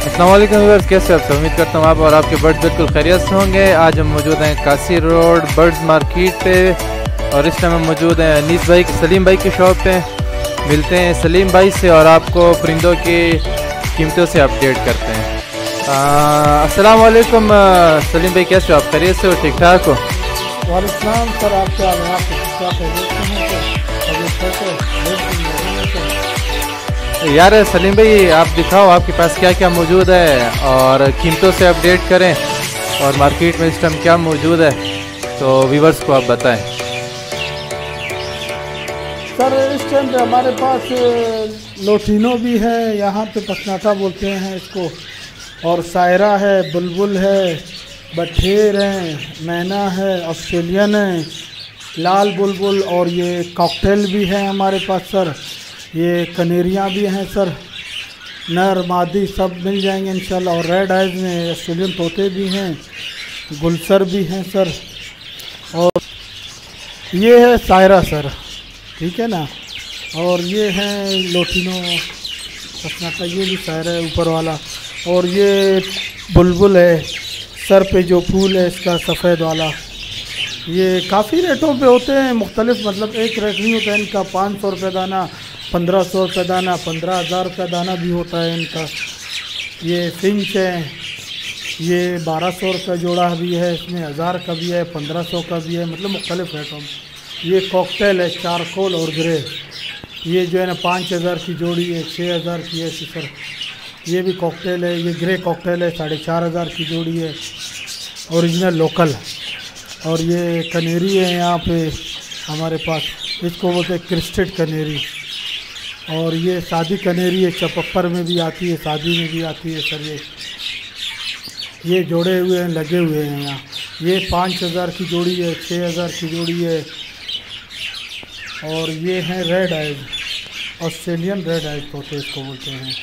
अस्सलाम वालेकुम व्यूअर्स, कैसे आप सब? उम्मीद करता हूँ आप और आपके बर्ड्स बिल्कुल खैरियत से होंगे। आज हम मौजूद हैं कासी रोड बर्ड्स मार्केट पे और इस टाइम हम मौजूद हैं अनीस भाई सलीम भाई की शॉप पे। मिलते हैं सलीम भाई से और आपको परिंदों की कीमतों से अपडेट करते हैं। अस्सलाम वालेकुम सलीम भाई, कैसे हो आप? खैरियत से हो? ठीक ठाक हो? वालेकुम सर, आप क्या यार सलीम भाई, आप दिखाओ आपके पास क्या क्या मौजूद है और कीमतों से अपडेट करें और मार्केट में इस टाइम क्या मौजूद है, तो व्यूअर्स को आप बताएं। सर इस टाइम पे हमारे पास लोटिनो भी है, यहाँ पे पसनाटा बोलते हैं इसको, और सायरा है, बुलबुल है, बठेर है, मैना है, ऑस्ट्रेलियन है, लाल बुलबुल, और ये कॉकटेल भी है हमारे पास सर। ये कनेरियाँ भी हैं सर, नर मादी सब मिल जाएंगे इंशाल्लाह। और रेड आइज में ऑस्ट्रेलियन तोते भी हैं, गुलसर भी हैं सर। और ये है सायरा सर, ठीक है ना। और ये हैं लोटिनो पसनाटा, ये भी सायरा है ऊपर वाला। और ये बुलबुल है, सर पे जो फूल है इसका सफ़ेद वाला। ये काफ़ी रेटों पे होते हैं मुख्तलिफ, मतलब एक रेट नहीं होता है इनका। 500 रुपये दाना, 1500 रुपये दाना, 15,000 रुपये दाना भी होता है इनका। ये फिंच है, ये 1200 रुपये जोड़ा भी है, इसमें 1000 का भी है, 1500 का भी है, मतलब मुख्तलिफ रेटों में। ये कॉकटेल है, चारकोल और ग्रे, ये जो है ना 5000 की जोड़ी है, 6000 की है सर। ये भी कॉकटेल है, ये ग्रे कॉकटेल है, 4500 की जोड़ी है, ओरिजिनल लोकल। और ये कनेरी है यहाँ पे हमारे पास, इसको बोलते हैं क्रिस्टेड कनेरी। और ये शादी कनेरी है, चपप्पर में भी आती है, शादी में भी आती है सर। ये जोड़े हुए हैं, लगे हुए हैं यहाँ। ये 5000 की जोड़ी है, 6000 की जोड़ी है। और ये हैं red eyes, Australian red eyes तोते इसको बोलते हैं।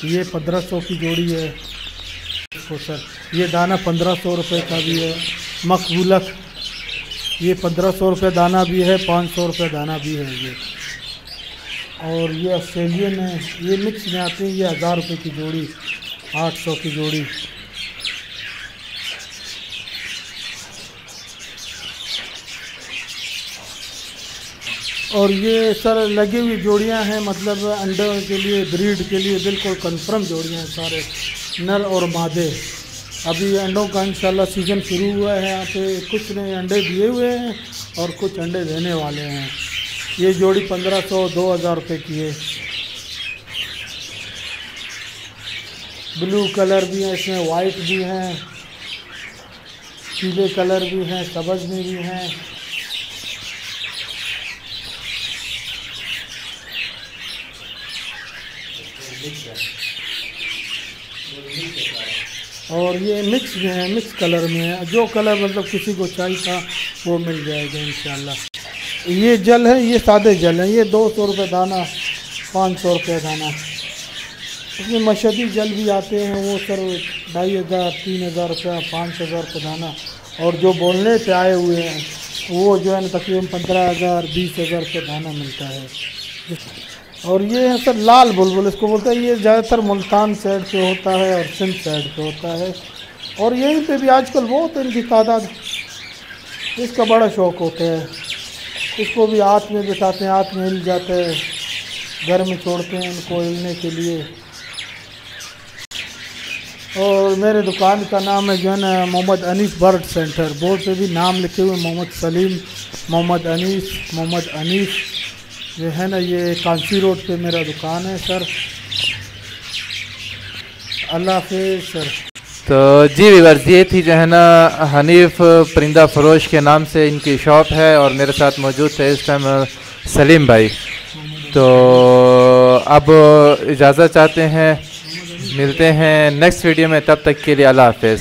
ये 1500 की जोड़ी है इसको सर। ये दाना 1500 रुपये का भी है। मकबूलक, ये 1500 रुपये दाना भी है, 500 रुपये दाना भी है ये। और ये ऑस्ट्रेलियन है, ये मिक्स में आते हैं, ये 1000 रुपये की जोड़ी, 800 की जोड़ी। और ये सर लगी हुई जोड़ियां हैं, मतलब अंडों के लिए, ब्रीड के लिए बिल्कुल कंफर्म जोड़ियां हैं सारे, नर और मादे। अभी अंडों का इंशाल्लाह सीज़न शुरू हुआ है यहाँ पे। कुछ ने अंडे दिए हुए हैं और कुछ अंडे देने वाले हैं। ये जोड़ी 1500-2000 रुपये की है। ब्लू कलर भी है इसमें, वाइट भी हैं, पीले कलर भी हैं, सब्ज़ में भी हैं। और ये मिक्स में है, मिक्स कलर में है, जो कलर मतलब किसी को चाहिए था वो मिल जाएगा इंशाल्लाह। ये जल है, ये सादे जल है, ये 200 रुपये दाना, 500 रुपये दाना। इसमें मशदी जल भी आते हैं, वो सर 2500, 3000 रुपये, 5000 रुपये दाना। और जो बोलने पे आए हुए हैं वो जो है ना तकरीबन 15,000, 20,000 रुपये दाना मिलता है। और ये है सर लाल बुलबुल इसको बोलते हैं। ये ज़्यादातर मुल्तान साइड पे होता है और सिंध साइड पे होता है। और यहीं पे भी आजकल बहुत इनकी तादाद, इसका बड़ा शौक़ होता है। इसको भी हाथ में बिठाते हैं, हाथ में हिल जाते हैं, घर में छोड़ते हैं इनको हिलने के लिए। और मेरे दुकान का नाम है जो है ना Mohammad Anees bird centre. Board पे भी नाम लिखे हुए, मोहम्मद सलीम, मोहम्मद अनीस जो है ना। ये कांसी रोड पे मेरा दुकान है सर। अल्लाह हाफिज़ सर। तो जी व्यूअर्स, ये थी जो है ना हनीफ परिंदा फरोश के नाम से इनकी शॉप है और मेरे साथ मौजूद थे इस टाइम सलीम भाई। तो अब इजाज़त चाहते हैं, मिलते हैं नेक्स्ट वीडियो में, तब तक के लिए अल्लाह हाफिज़।